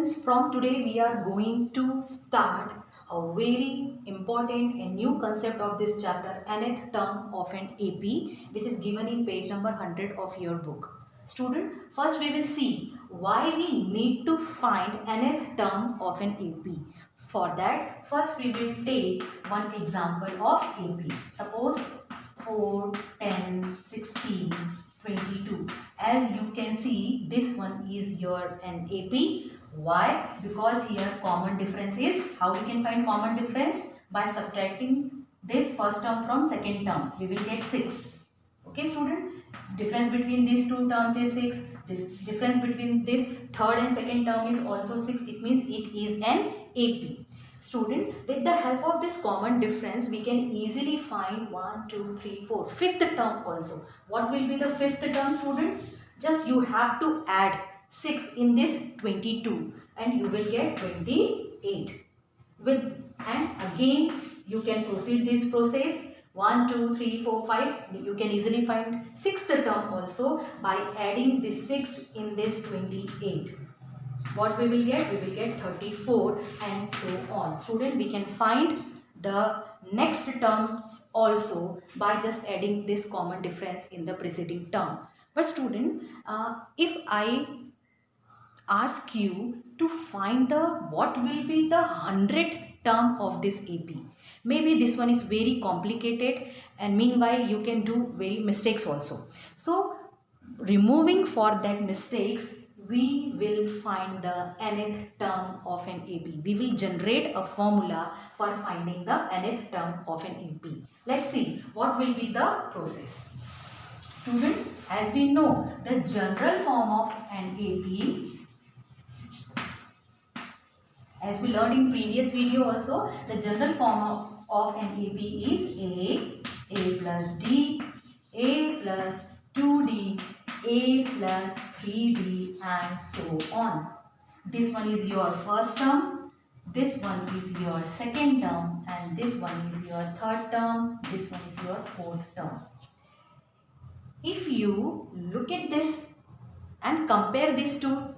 students, from today we are going to start a very important and new concept of this chapter, nth term of an AP, which is given in page number 100 of your book. Student, first we will see why we need to find nth term of an AP. For that, first we will take one example of AP. Suppose 4, 10, 16, 22. As you can see, this one is your an AP. Why? Because here common difference is, how we can find common difference? By subtracting this first term from second term. We will get 6. Okay student? Difference between these two terms is 6. This difference between this third and second term is also 6. It means it is an AP. Student, with the help of this common difference, we can easily find 1, 2, 3, 4, fifth term also. What will be the fifth term, student? Just you have to add 6 in this 22 and you will get 28. And again you can proceed this process 1, 2, 3, 4, 5. You can easily find sixth term also by adding this 6 in this 28. What we will get? We will get 34 and so on. Student, we can find the next terms also by just adding this common difference in the preceding term. But student, if I ask you to find the what will be the 100th term of this AP, maybe this one is very complicated and meanwhile you can do very mistakes also. So removing for that mistakes, we will find the nth term of an AP. We will generate a formula for finding the nth term of an AP. Let's see what will be the process. Student, as we know, the general form of an AP, as we learned in previous video also, the general form of an AP is A plus D, A plus 2D, A plus 3D and so on. This one is your first term, this one is your second term and this one is your third term, this one is your fourth term. If you look at this and compare these two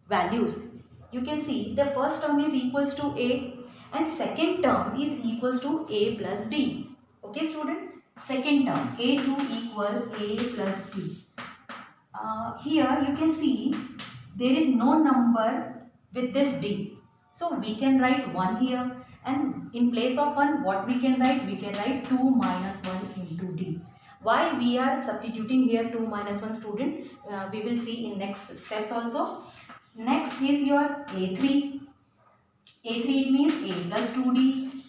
values, you can see the first term is equals to A and second term is equals to A plus D. Okay student? Second term A2 equal A plus D. Here you can see there is no number with this D. So we can write 1 here and in place of 1 what we can write? We can write 2 minus 1 into D. Why we are substituting here 2 minus 1 student? We will see in next steps also. Next is your A3. A3 it means A plus 2D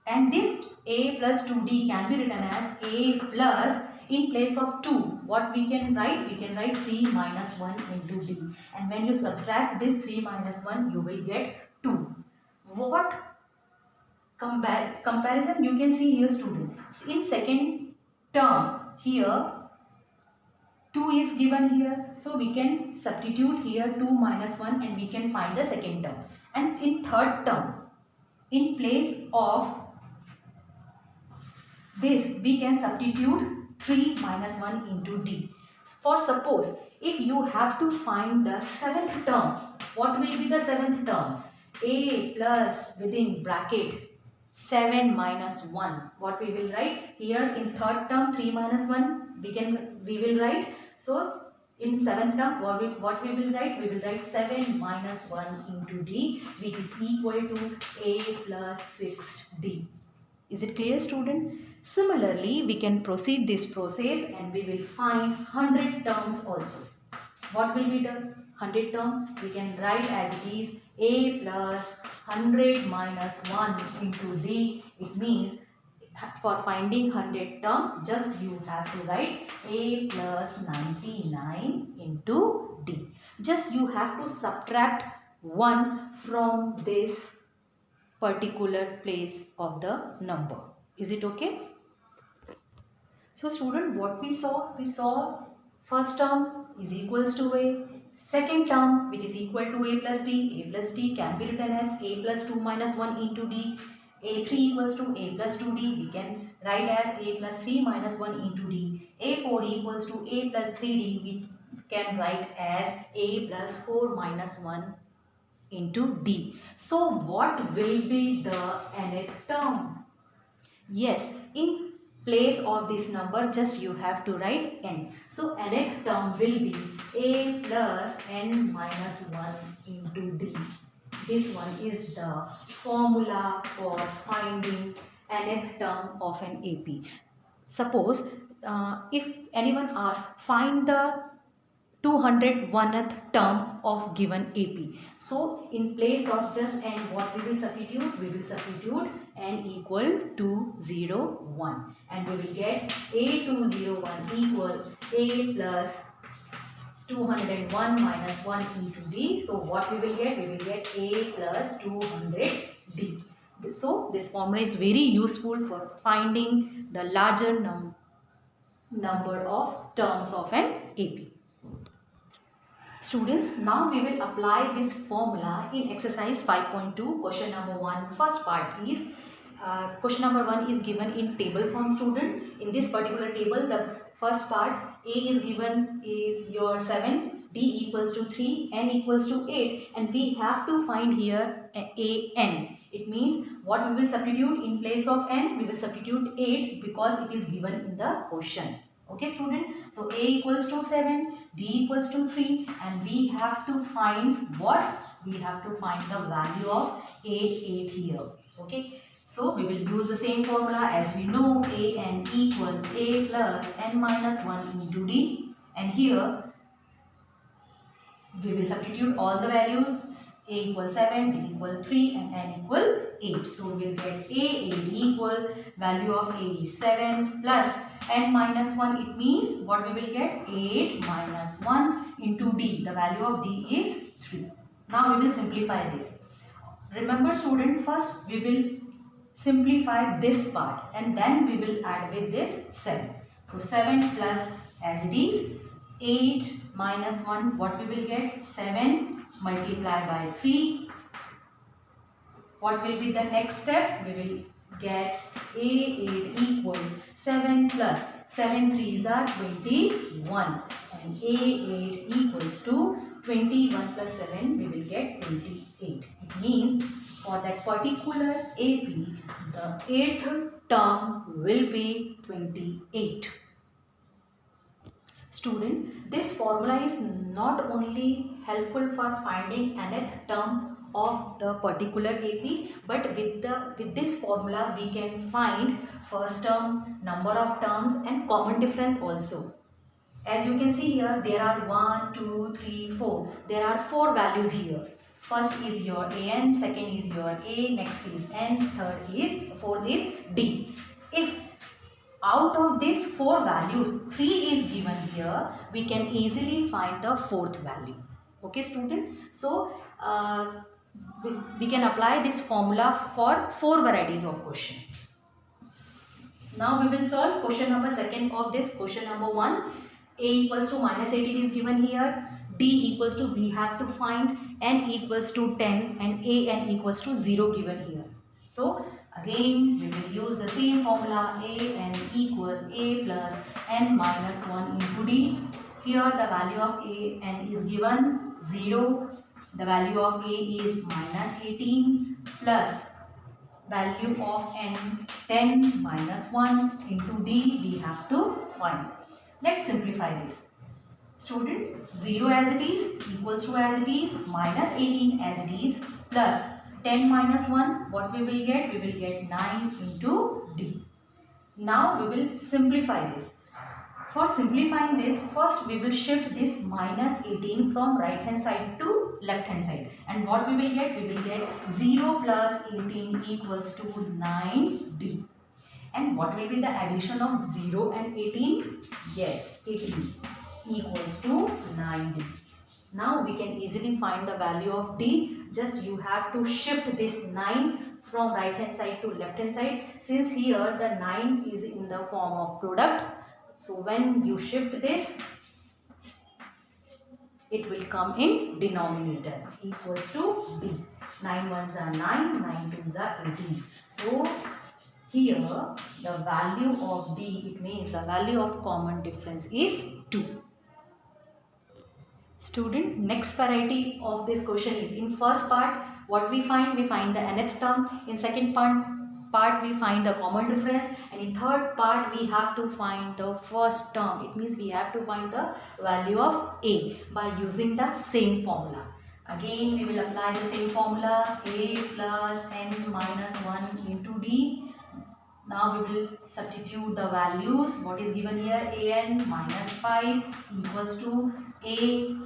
and this A plus 2D can be written as A plus, in place of 2 what we can write? We can write 3 minus 1 into D and when you subtract this 3 minus 1 you will get 2. What comparison you can see here student? In second term here 2 is given here, so we can substitute here 2 minus 1 and we can find the second term. And in third term, in place of this we can substitute 3 minus 1 into D. For suppose if you have to find the seventh term, what will be the seventh term? A plus within bracket 7 minus 1. What we will write? Here in third term 3 minus 1 we will write. So in seventh term what we will write? We will write 7 minus 1 into D, which is equal to A plus 6D. Is it clear student? Similarly, we can proceed this process and we will find 100 terms also. What will be the 100 term? We can write as it is A plus 100 minus 1 into D. It means for finding 100 term, just you have to write A plus 99 into D. Just you have to subtract 1 from this particular place of the number. Is it okay? So student, what we saw first term is equals to A, second term which is equal to A plus D can be written as A plus 2 minus 1 into D, A3 equals to A plus 2D, we can write as A plus 3 minus 1 into D, A4 equals to A plus 3D, we can write as A plus 4 minus 1 into D. So what will be the nth term? Yes, in place of this number just you have to write n. So nth term will be a plus n minus 1 into d. This one is the formula for finding nth term of an AP. Suppose if anyone asks find the 201th term of given AP. So in place of just n, what we will substitute? We will substitute n equal to 1 and we will get A201 equal A plus 201 minus 1 into D. So what we will get? We will get A plus 200D. So this formula is very useful for finding the larger number of terms of an AP. Students, now we will apply this formula in exercise 5.2, question number 1. First part is, question number 1 is given in table form, student. In this particular table, the first part, A is given is your 7, D equals to 3, N equals to 8, and we have to find here A, N. It means what we will substitute in place of N, we will substitute 8 because it is given in the question. Okay, student. So A equals to 7, D equals to 3, and we have to find what? We have to find the value of A8 here. Okay. So we will use the same formula as we know, A n equal A plus n minus 1 into D, and here we will substitute all the values. A equal 7, D equal 3 and N equal 8. So we will get A8 equal value of A is 7 plus N minus 1. It means what we will get? 8 minus 1 into D. The value of D is 3. Now we will simplify this. Remember student, first we will simplify this part and then we will add with this 7. So 7 plus as it is 8 minus 1, what we will get? 7 multiply by 3. What will be the next step? We will get A8 equal 7 plus 7 3s are 21 and A8 equals to 21 plus 7 we will get 28. It means for that particular AP the 8th term will be 28. Student, this formula is not only helpful for finding nth term of the particular AP, but with this formula we can find first term, number of terms and common difference also. As you can see here, there are 1, 2, 3, 4. There are 4 values here. First is your AN, second is your A, next is N, fourth is D. If out of these 4 values, 3 is given here, we can easily find the 4th value. Okay, student? So, we can apply this formula for 4 varieties of question. Now, we will solve question number 2 of this. Question number 1, A equals to minus 18 is given here. D equals to, we have to find N equals to 10 and AN equals to 0 given here. So, again, we will use the same formula. AN equal A plus N minus 1 into D. Here the value of AN is given 0. The value of A is minus 18 plus value of N 10 minus 1 into D we have to find. Let's simplify this. Student, 0 as it is equals to as it is minus 18 as it is plus 10 minus 1, what we will get? We will get 9 into D. Now we will simplify this. For simplifying this, first we will shift this minus 18 from right hand side to left hand side. And what we will get? We will get 0 plus 18 equals to 9D. And what will be the addition of 0 and 18? Yes, 18 equals to 9D. Now we can easily find the value of D. Just you have to shift this 9 from right hand side to left hand side. Since here the 9 is in the form of product. So when you shift this, it will come in denominator equals to D. 9 ones are 9, 9 twos are 18. So here the value of D, it means the value of common difference is 2. Student, next variety of this question is, in first part what we find the nth term, in second part we find the common difference, and in third part we have to find the first term. It means we have to find the value of a by using the same formula. Again we will apply the same formula, a plus n minus 1 into d. Now we will substitute the values. What is given here? an minus 5 equals to a,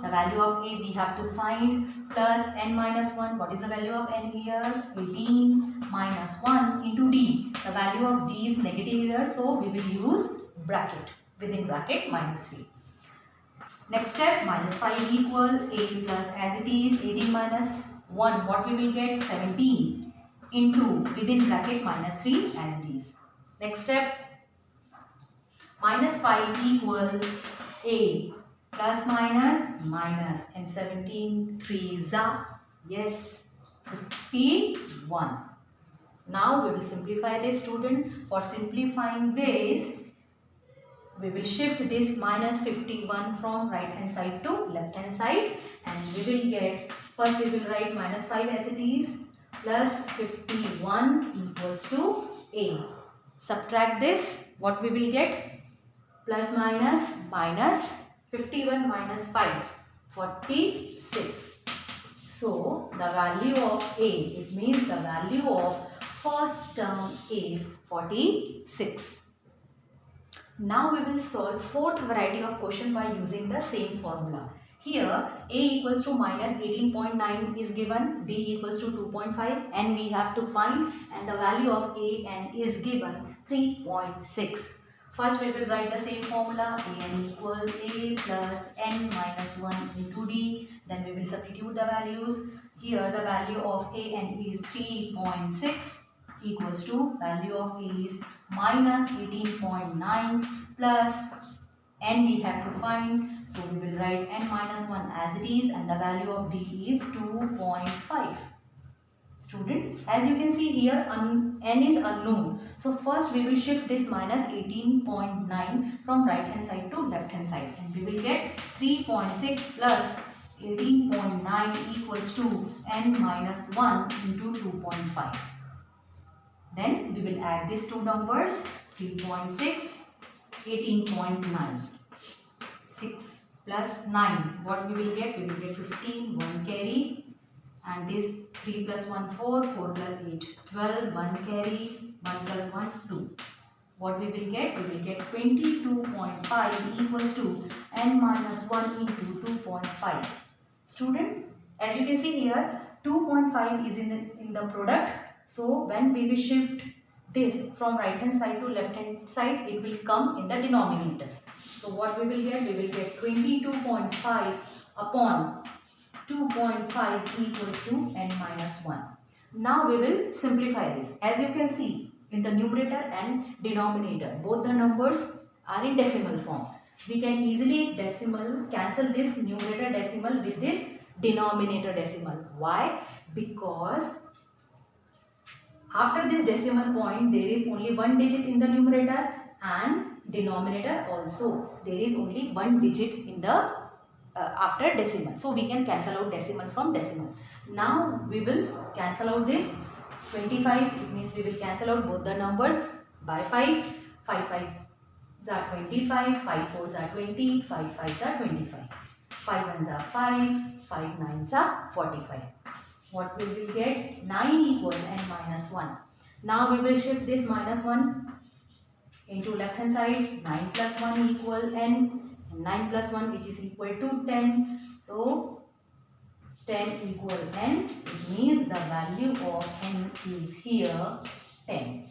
the value of a we have to find, plus n minus 1. What is the value of n here? 18 minus 1 into d. The value of d is negative here, so we will use bracket, within bracket minus 3. Next step, minus 5 equal a plus, as it is 18 minus 1. What we will get? 17 into within bracket minus 3 as it is. Next step, minus 5 equal a plus minus and 17 3s are, yes, 51. Now we will simplify this, student. For simplifying this, we will shift this minus 51 from right hand side to left hand side, and we will get, first we will write minus 5 as it is, plus 51 equals to a. Subtract this, what we will get? Plus minus 51 minus 5, 46. So the value of a, it means the value of first term is 46. Now we will solve fourth variety of question by using the same formula. Here a equals to minus 18.9 is given, d equals to 2.5, and we have to find, and the value of a n is given 3.6. First we will write the same formula, an equal a plus n minus 1 into d. Then we will substitute the values. Here the value of a n is 3.6 equals to value of a is minus 18.9 plus n we have to find. So we will write n minus 1 as it is, and the value of d is 2.5. Student, as you can see here, n is unknown. So first we will shift this minus 18.9 from right hand side to left hand side, and we will get 3.6 plus 18.9 equals to n minus 1 into 2.5. Then we will add these two numbers, 3.6, 18.9. 6 plus 9. What we will get? We will get 15, 1 carry. And this 3 plus 1, 4, 4 plus 8, 12, 1 carry, 1 plus 1, 2. What we will get? We will get 22.5 equals to n minus 1 into 2.5. Student, as you can see here, 2.5 is in the product. So when we will shift this from right hand side to left hand side, it will come in the denominator. So what we will get? We will get 22.5 upon 2.5 equals to n minus 1. Now we will simplify this. As you can see, in the numerator and denominator, both the numbers are in decimal form. We can easily cancel this numerator decimal with this denominator decimal. Why? Because after this decimal point, there is only one digit in the numerator, and denominator also. There is only one digit in the after decimal. So we can cancel out decimal from decimal. Now we will cancel out this 25. It means we will cancel out both the numbers by 5. 5 5s are 25, 5 4s are 20, 5 5s are 25. 5 1s are 5, 5 9s are 45. What will we get? 9 equal n minus 1. Now we will shift this minus 1 into left hand side. 9 plus 1 equal n. 9 plus 1, which is equal to 10. So 10 equal n. It means the value of n is here 10.